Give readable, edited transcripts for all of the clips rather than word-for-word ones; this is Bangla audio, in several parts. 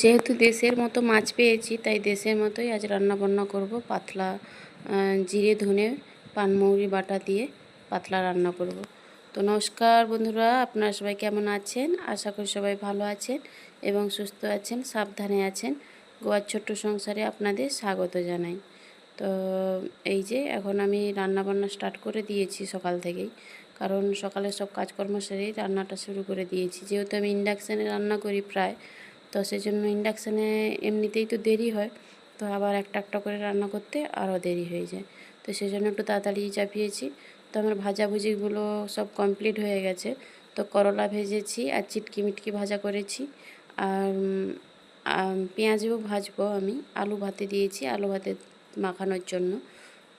যেহেতু দেশের মতো মাছ পেয়েছি, তাই দেশের মতোই আজ রান্না বান্না করব। পাতলা জিরে ধনে পানমৌরি বাটা দিয়ে পাতলা রান্না করব। তো নমস্কার বন্ধুরা, আপনারা সবাই কেমন আছেন? আশা করি সবাই ভালো আছেন এবং সুস্থ আছেন, সাবধানে আছেন। গোয়ার ছোট্ট সংসারে আপনাদের স্বাগত জানাই। তো এই যে এখন আমি রান্না বান্না স্টার্ট করে দিয়েছি সকাল থেকেই, কারণ সকালে সব কাজকর্ম সেরেই রান্নাটা শুরু করে দিয়েছি। যেহেতু আমি ইন্ডাকশানে রান্না করি প্রায়, তো সেজন্য ইন্ডাকশানে এমনিতেই তো দেরি হয়, তো আবার একটা একটা করে রান্না করতে আরও দেরি হয়ে যায়। তো সেজন্য একটু তাড়াতাড়ি চাপিয়েছি। তো আমার ভাজাভুজিগুলো সব কমপ্লিট হয়ে গেছে। তো করলা ভেজেছি আর চিটকি মিটকি ভাজা করেছি, আর পেঁয়াজও ভাজবো। আমি আলু ভাতে দিয়েছি, আলু ভাতে মাখানোর জন্য।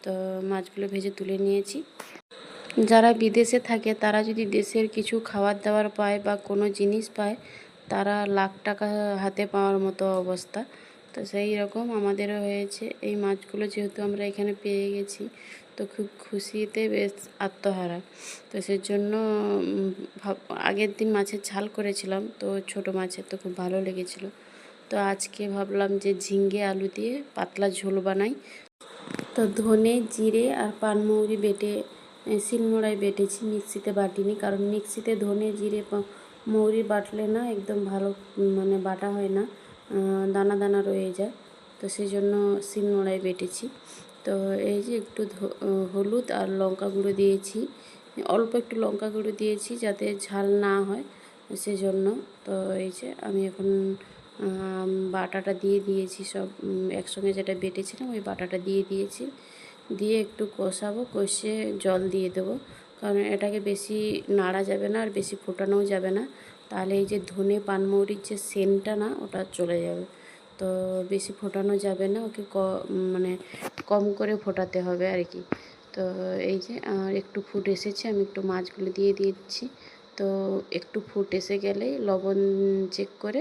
তো মাছগুলো ভেজে তুলে নিয়েছি। যারা বিদেশে থাকে তারা যদি দেশের কিছু খাবার দাবার পায় বা কোনো জিনিস পায়, তারা লাখ টাকা হাতে পাওয়ার মতো অবস্থা। তো সেই রকম আমাদেরও হয়েছে। এই মাছগুলো যেহেতু আমরা এখানে পেয়ে গেছি, তো খুব খুশিতে বেশ আত্মহারা। তো সেজন্য আগের দিন মাছের ঝাল করেছিলাম, তো ছোট মাছের, তো খুব ভালো লেগেছিল। তো আজকে ভাবলাম যে ঝিঙ্গে আলু দিয়ে পাতলা ঝোল বানাই। তো ধনে জিরে আর পানমৌরি বেটে শিলনোড়ায় বেটেছি, মিক্সিতে বাটিনি, কারণ মিক্সিতে ধনে জিরে মৌরি বাটলে না একদম ভালো মানে বাটা হয় না, দানা দানা রয়ে যায়। তো সেই জন্য শিলনোড়ায় বেটেছি। তো এই যে একটু হলুদ আর লঙ্কা গুঁড়ো দিয়েছি, অল্প একটু লঙ্কা গুঁড়ো দিয়েছি যাতে ঝাল না হয় সেজন্য। তো এই যে আমি এখন বাটাটা দিয়ে দিয়েছি, সব একসঙ্গে যেটা বেটেছিলাম ওই বাটাটা দিয়ে দিয়েছি। দিয়ে একটু কষাবো, কষিয়ে জল দিয়ে দেবো, কারণ এটাকে বেশি নাড়া যাবে না আর বেশি ফোটানোও যাবে না, তাহলে এই যে ধনে পানমৌরির যে সেন্টটা না ওটা চলে যাবে। তো বেশি ফোটানো যাবে না, ওকে মানে কম করে ফোটাতে হবে আর কি। তো এই যে একটু ফুট এসেছে, আমি একটু মাছগুলো দিয়ে দিচ্ছি। তো একটু ফুট এসে গেলেই লবণ চেক করে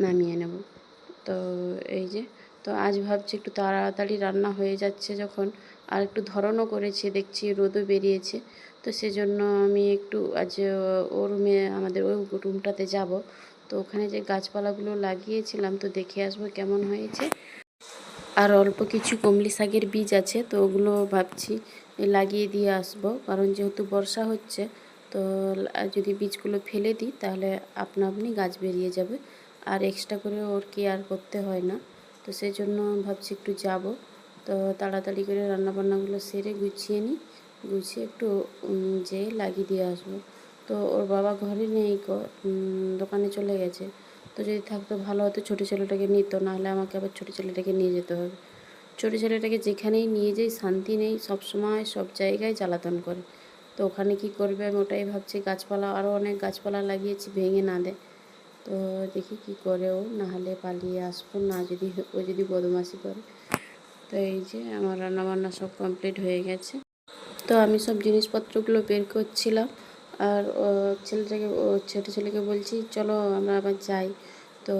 নামিয়ে নেব। তো এই যে, তো আজ ভাবছি একটু তাড়াতাড়ি রান্না হয়ে যাচ্ছে যখন, আর একটু ধরনও করেছে, দেখছি রোদও বেরিয়েছে। তো সেজন্য আমি একটু আজ ও রুমে, আমাদের ওই রুমটাতে যাব। তো ওখানে যে গাছপালাগুলো লাগিয়েছিলাম, তো দেখে আসবো কেমন হয়েছে। আর অল্প কিছু কমলি শাকের বীজ আছে, তো ওগুলো ভাবছি লাগিয়ে দিয়ে আসবো, কারণ যেহেতু বর্ষা হচ্ছে, তো যদি বীজগুলো ফেলে দিই তাহলে আপনা আপনি গাছ বেরিয়ে যাবে, আর এক্সট্রা করে ওর কেয়ার করতে হয় না। তো সেই জন্য ভাবছি একটু যাব। তো তাড়াতাড়ি করে রান্নাবান্নাগুলো সেরে গুছিয়ে নিই, গুছিয়ে একটু যেয়ে লাগিয়ে দিয়ে আসবো। তো ওর বাবা ঘরে নেই, দোকানে চলে গেছে। তো যদি থাকতো ভালো হতো, ছোটো ছেলেটাকে নিত, নাহলে আমাকে আবার ছোটো ছেলেটাকে নিয়ে যেতে হবে। ছোটো ছেলেটাকে যেখানেই নিয়ে যাই শান্তি নেই, সব সময় সব জায়গায় জ্বালাতন করে। তো ওখানে কি করবে আমি ওটাই ভাবছি। গাছপালা আরও অনেক গাছপালা লাগিয়েছি, ভেঙে না দেয়। তো দেখি কি করে ও, নাহলে পালিয়ে আসবো, না যদি ও যদি বদমাশি করে। তো এই যে আমার রান্নাবান্না সব কমপ্লিট হয়ে গেছে। তো আমি সব জিনিসপত্রগুলো বের করছিলাম, আর ছোটো ছেলেকে বলছি চলো আমরা আবার যাই। তো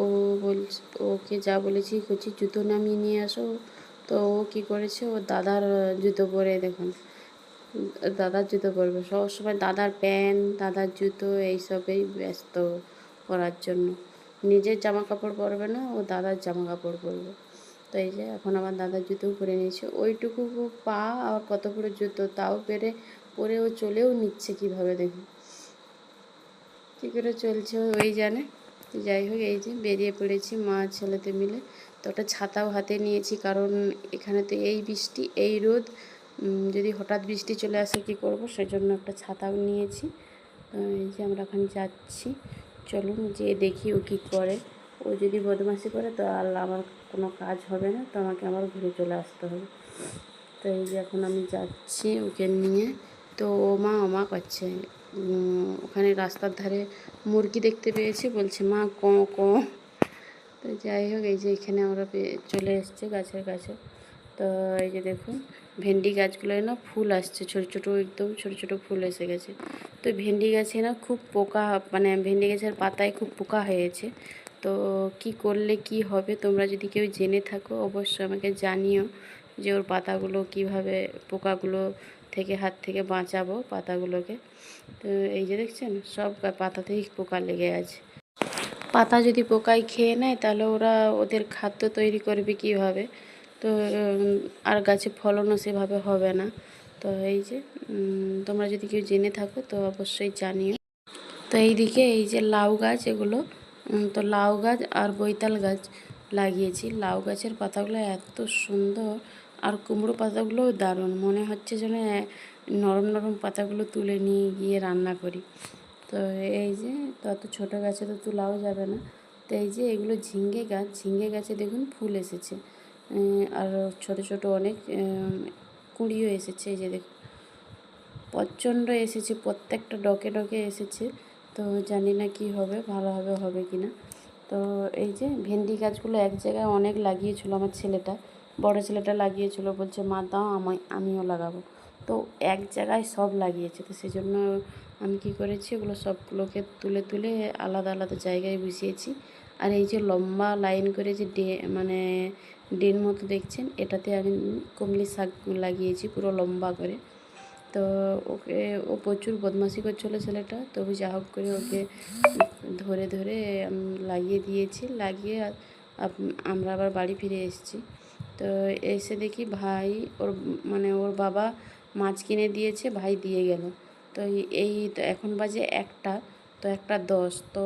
ও বলছে, ওকে যা বলেছি করছি, জুতো নামিয়ে নিয়ে আসো। তো ও কী করেছে, ও দাদার জুতো পরে, দেখুন দাদার জুতো পরবে সবসময়, দাদার প্যান্ট দাদার জুতো এইসবেই ব্যস্ত করার জন্য। নিজের জামা কাপড় পরবে না, ও দাদার জামা কাপড় পরবে। তো এই যে এখন আমার দাদার জুতোও পরে নিয়েছে, ওইটুকু পা আর কত বড় জুতো, তাও পরে ও চলেও নিচ্ছে কীভাবে, দেখুন কী করে চলছে ওই জানে। তো যাই হোক, এই যে বেরিয়ে পড়েছি মা ছেলেতে মিলে। তো ওটা ছাতাও হাতে নিয়েছি, কারণ এখানে তো এই বৃষ্টি এই রোদ, যদি হঠাৎ বৃষ্টি চলে আসে কী করব, সেজন্য একটা ছাতাও নিয়েছি। তো এই যে আমরা এখন যাচ্ছি, চলুন যেয়ে দেখি ও কী করে। ও যদি বদমাশি করে তো আর আমার কোনো কাজ হবে না, তো আমাকে আবার ঘুরে চলে আসতে হবে। তো এই যে এখন আমি যাচ্ছি ওকে নিয়ে। তো ও মা করছে, ওখানে রাস্তার ধারে মুরগি দেখতে পেয়েছি, বলছে মা ক। তো যাই হোক, এই যে এখানে আমরা চলে এসেছি গাছের কাছে। তো এই যে দেখুন ভেন্ডি গাছগুলোয় না ফুল আসছে, ছোটো ছোটো, একদম ছোটো ছোটো ফুল এসে গেছে। তো ভেন্ডি গাছে না খুব পোকা, মানে ভেন্ডি গাছের পাতায় খুব পোকা হয়েছে। তো কি করলে কি হবে, তোমরা যদি কেউ জেনে থাকো অবশ্যই আমাকে জানিও, যে ওর পাতাগুলো কিভাবে পোকাগুলো হাত থেকে বাঁচাবো পাতাগুলোকে। তো এই যে দেখছেন সব পাতাতেই পোকা লেগে আছে। পাতা যদি পোকায় খেয়ে নেয় তাহলে ওরা ওদের খাদ্য তৈরি করবে কীভাবে? তো আর গাছে ফলনও সেভাবে হবে না। তো এই যে তোমরা যদি কেউ জেনে থাকো তো অবশ্যই জানিও। তো এইদিকে এই যে লাউ গাছ এগুলো, তো লাউ গাছ আর বৈতাল গাছ লাগিয়েছি। লাউ গাছের পাতাগুলো এত সুন্দর, আর কুমড়ো পাতাগুলোও দারুণ, মনে হচ্ছে যেন নরম নরম পাতাগুলো তুলে নিয়ে গিয়ে রান্না করি। তো এই যে তত ছোটো গাছে তো তোলাও যাবে না। তো এই যে এগুলো ঝিঙ্গে গাছ, ঝিঙ্গে গাছে দেখুন ফুল এসেছে, আর ছোট ছোট অনেক কুঁড়িও এসেছে। এই যে দেখুন প্রচণ্ড এসেছে, প্রত্যেকটা ডকে ডকে এসেছে। তো জানি না কি হবে, ভালোভাবে হবে কি না। তো এই যে ভেন্ডি গাছগুলো এক জায়গায় অনেক লাগিয়েছিল আমার ছেলেটা, বড় ছেলেটা লাগিয়েছিল, বলছে মা দাও আমিও লাগাবো। তো এক জায়গায় সব লাগিয়েছে, তো সেই জন্য আমি কী করেছি, ওগুলো সবগুলোকে তুলে তুলে আলাদা আলাদা জায়গায় বসিয়েছি। আর এই যে লম্বা লাইন করে যে মানে ডেন মতো দেখছেন, এটাতে আমি কমলি শাক লাগিয়েছি পুরো লম্বা করে। তো ও প্রচুর বদমাশি করছিলো ছেলেটা, তবু যা হোক করে ওকে ধরে ধরে লাগিয়ে দিয়েছি। লাগিয়ে আমরা আবার বাড়ি ফিরে এসেছি। তো এসে দেখি ভাই ওর বাবা মাছ কিনে দিয়েছে, ভাই দিয়ে গেল। তো এই তো এখন বাজে 1টা, তো 1:10। তো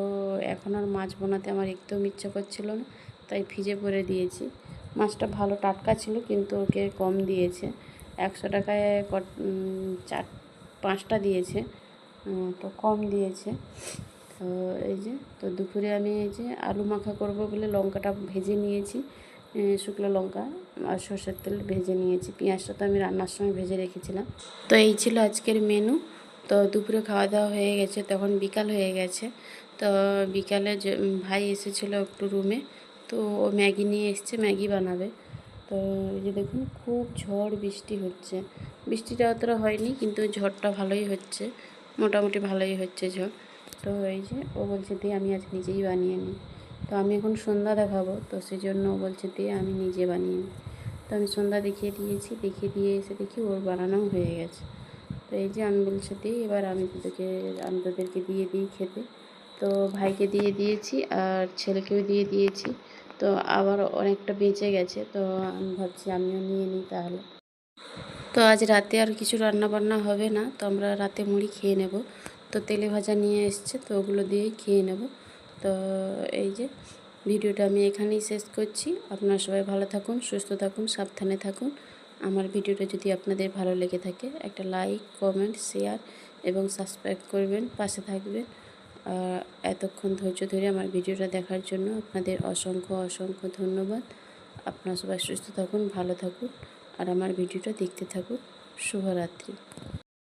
এখন আর মাছ বানাতে আমার একদম ইচ্ছা করছিল না, তাই ফ্রিজে ভরে দিয়েছি। মাছটা ভালো টাটকা ছিল, কিন্তু ওকে কম দিয়েছে। 100 টাকায় 5টা দিয়েছে, তো কম দিয়েছে। তো এই যে তো দুপুরে আমি এই যে আলু মাখা করব বলে লঙ্কাটা ভেজে নিয়েছি, শুকনো লঙ্কা আর সরষের তেল ভেজে নিয়েছি। পেঁয়াজটা তো আমি রান্নার সময় ভেজে রেখেছিলাম। তো এই ছিল আজকের মেনু। তো দুপুরে খাওয়া দাওয়া হয়ে গেছে, তখন বিকাল হয়ে গেছে। তো বিকালে যে ভাই এসেছিলো একটু রুমে, তো ও ম্যাগি নিয়ে এসছে, ম্যাগি বানাবে। তো এই যে দেখুন খুব ঝড় বৃষ্টি হচ্ছে, বৃষ্টিটা অতটা হয়নি কিন্তু ঝড়টা ভালোই হচ্ছে, মোটামুটি ভালোই হচ্ছে ঝড়। তো এই যে ও বলছে দিয়ে আমি আজ নিজেই বানিয়ে নিই। তো আমি এখন সন্ধ্যা দেখাবো, তো সেই জন্য ও বলছে দিয়ে আমি নিজে বানিয়ে নিই। তো আমি সন্ধ্যা দেখিয়ে দিয়েছি, দেখিয়ে দিয়ে এসে দেখি ওর বানানোও হয়ে গেছে। তো এই যে আমি বলছে দিই এবার আমি তোদেরকে দিয়ে দিই খেতে। তো ভাইকে দিয়ে দিয়েছি আর ছেলেকেও দিয়ে দিয়েছি। তো আবার অনেকটা বেঁচে গেছে, তো আমি ভাবছি আমিও নিয়ে নিই তাহলে। তো আজ রাতে আর কিছু রান্না বান্না হবে না, তো আমরা রাতে মুড়ি খেয়ে নেব। তো তেলে ভাজা নিয়ে এসছে, তো ওগুলো দিয়েই খেয়ে নেব। তো এই যে ভিডিওটা আমি এখানেই শেষ করছি। আপনারা সবাই ভালো থাকুন, সুস্থ থাকুন, সাবধানে থাকুন। আমার ভিডিওটা যদি আপনাদের ভালো লেগে থাকে একটা লাইক, কমেন্ট, শেয়ার এবং সাবস্ক্রাইব করবেন, পাশে থাকবেন। এতক্ষণ ধৈর্য ধরে আমার ভিডিওটা দেখার জন্য আপনাদের অসংখ্য অসংখ্য ধন্যবাদ। আপনারা সবাই সুস্থ থাকুন, ভালো থাকুন আর আমার ভিডিওটা দেখতে থাকুন। শুভরাত্রি।